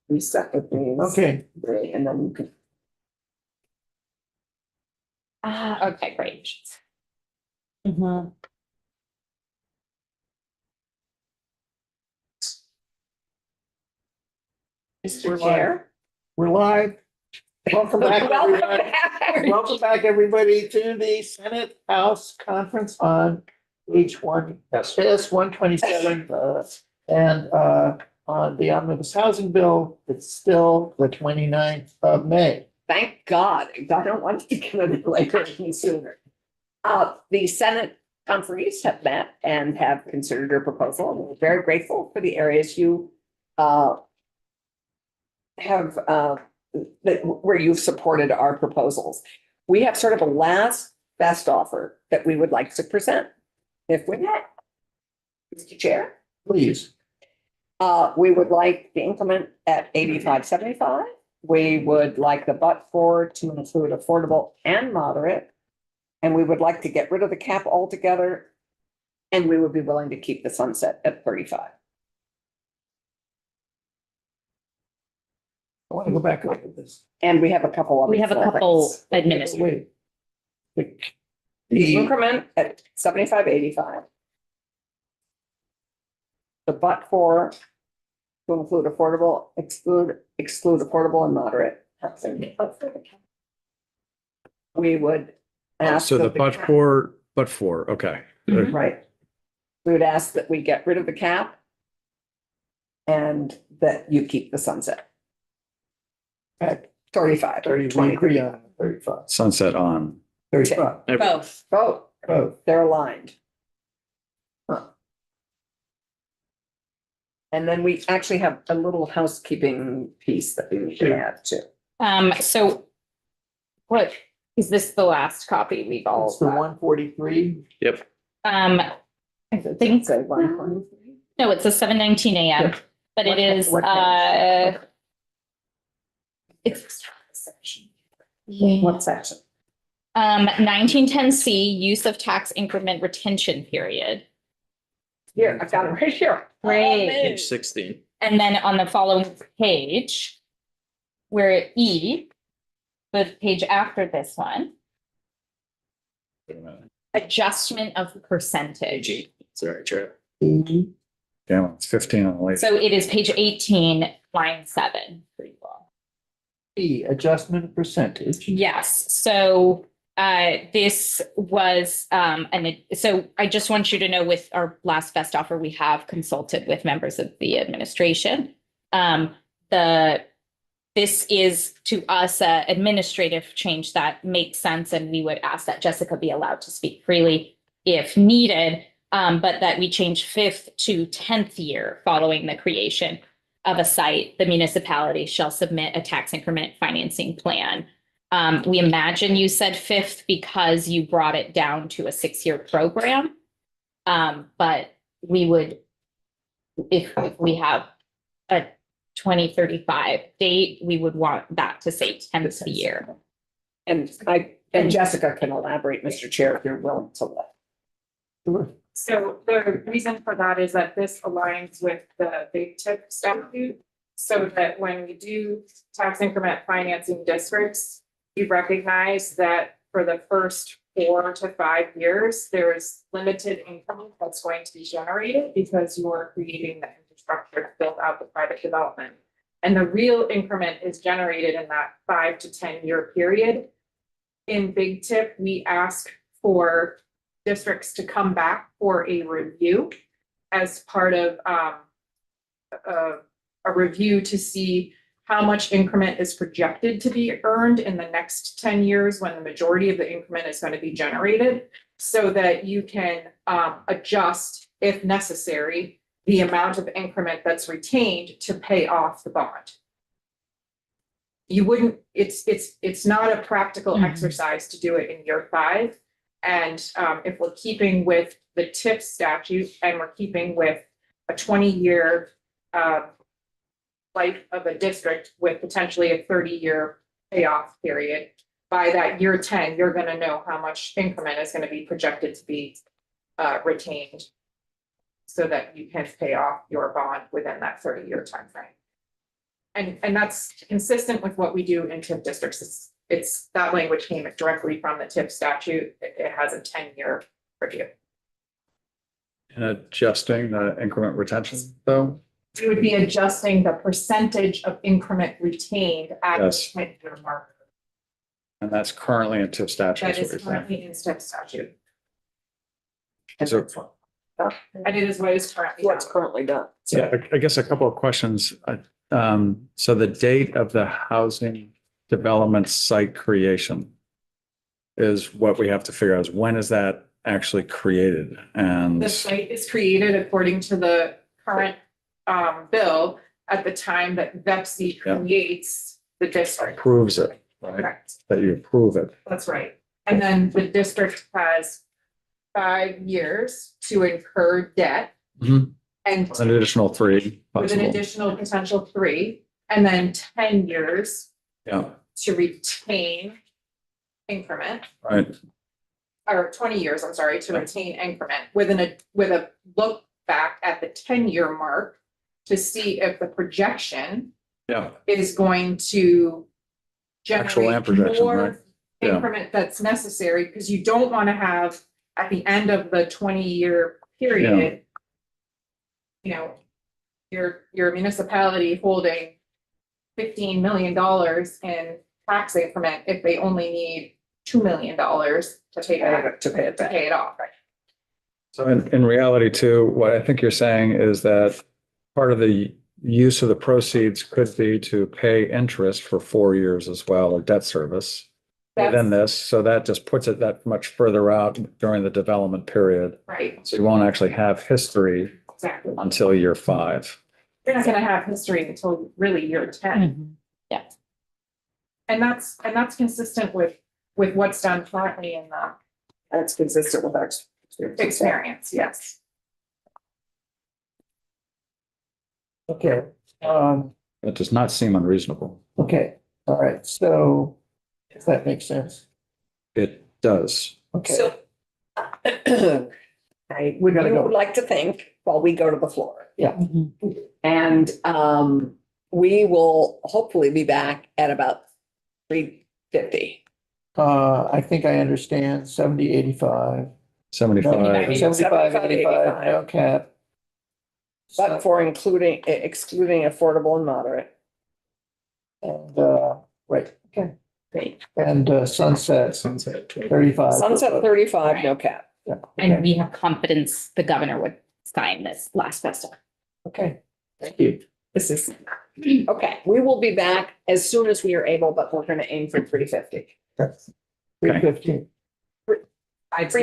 We stuck with these. Okay, And then you can. Okay, great. Mhm. Mr. Chair. we're live. Welcome back, Welcome everybody. back. Welcome back, everybody, to the Senate House Conference on S.127, and on the omnibus housing bill. It's still the 29th of May. Thank God. I don't want to come in later any sooner. The Senate conferees have met and have considered your proposal. And we're very grateful for the areas you have where you've supported our proposals. We have sort of a last best offer that we would like to present. If we may, Mr. Chair. Please. We would like the increment at 85.75. We would like the but-for to include affordable and moderate. And we would like to get rid of the cap altogether. And we would be willing to keep the sunset at 35. I want to go back over this. And we have a couple of. We have a couple administrative. Wait. The increment at 75.85. The but-for to include affordable, exclude affordable and moderate. We would ask. So the that but for, okay. Mhm. Right. We would ask that we get rid of the cap. And that you keep the sunset. At 35. 30, we agree on 35. Sunset on. 35. Both. Both, they're aligned. And then we actually have a little housekeeping piece that we need to add to. So what, is this the last copy we've all? It's the 143. Yep. I think, Say 123. no, it's a 7:19 AM, but it is, What page? it's. What section? 1910C, use of tax increment retention period. Here, I've got it right here. Great. Page 16. And then on the following page, where E, the page after this one, Wait a minute. adjustment of percentage. Sorry, Chair. Mhm. Yeah, well, it's 15 on the late. So it is page 18, line 7 for you all. E, adjustment percentage. Yes, so this was so I just want you to know, with our last best offer, we have consulted with members of the administration. This is to us a administrative change that makes sense, and we would ask that Jessica be allowed to speak freely if needed, but that we change 5th to 10th year following the creation of a site. The municipality shall submit a tax increment financing plan. We imagine you said 5th because you brought it down to a 6-year program. But we would, if we have a 2035 date, we would want that to say 10th year. And Jessica can elaborate, Mr. Chair, if you're willing to let. Sure. So the reason for that is that this aligns with the big tip statute. So that when we do tax increment financing districts, we recognize that for the first 4 to 5 years, there's limited income that's going to be generated because you're creating the infrastructure to build out the private development. And the real increment is generated in that 5 to 10 year period. In big tip, we ask for districts to come back for a review as part of a review to see how much increment is projected to be earned in the next 10 years when the majority of the increment is going to be generated, so that you can adjust, if necessary, the amount of increment that's retained to pay off the bond. You wouldn't, it's not a practical exercise to do it in year 5. And if we're keeping with the TIF statute and we're keeping with a 20-year life of a district with potentially a 30-year payoff period, by that year 10, you're going to know how much increment is going to be projected to be retained so that you can pay off your bond within that 30-year time frame. and that's consistent with what we do in TIF districts. It's that language came directly from the TIF statute. It has a 10-year review. And adjusting the increment retention though? We would be adjusting the percentage of increment retained at the Yes. 10-year mark. And that's currently in TIF statute. That what is you're saying. currently in TIF statute. So- And it is what is currently What's done. currently done. Yeah, I guess a couple of questions. So the date of the housing development site creation is what we have to figure out is when is that actually created? And The site is created according to the current bill at the time that VEPC Yeah. creates the district. approves it, right? Correct. That you approve it. That's right. And then the district has 5 years to incur debt. Mhm. And An additional 3 with an possible. additional potential 3, and then 10 years Yeah, to retain increment, right. or 20 years, I'm sorry, to retain increment with a look back at the 10-year mark to see if the projection Yeah, is going to Actual and generate projection, right? more Yeah. increment that's necessary, because you don't want to have at the end of the 20-year period, you know, your municipality holding $15 million in tax increment if they only need $2 million to pay it, To pay it to back. pay it off. so in reality too, what I think you're saying is that part of the use of the proceeds could be to pay interest for 4 years as well, or debt service within this. So that just puts it that much further out during the development period. Right, So you won't actually have history exactly. until year 5. You're not gonna have history until really year 10. And that's consistent with what's done currently in the That's consistent with our experience, yes. Okay, That does not seem unreasonable. okay, all right, so if that makes sense, It does. okay. So I We gotta go. would like to think while we go to the floor. Yeah. And we will hopefully be back at about 350. I think I understand 70, 85. 75. 75, 85, no cap. But for excluding affordable and moderate. And, right, okay, Great. and sunset, 35. Sunset 35, no cap. Yeah, And okay, we have confidence the governor would sign this last festival. okay, thank you. This is, okay, we will be back as soon as we are able, but we're gonna aim for 350. 315.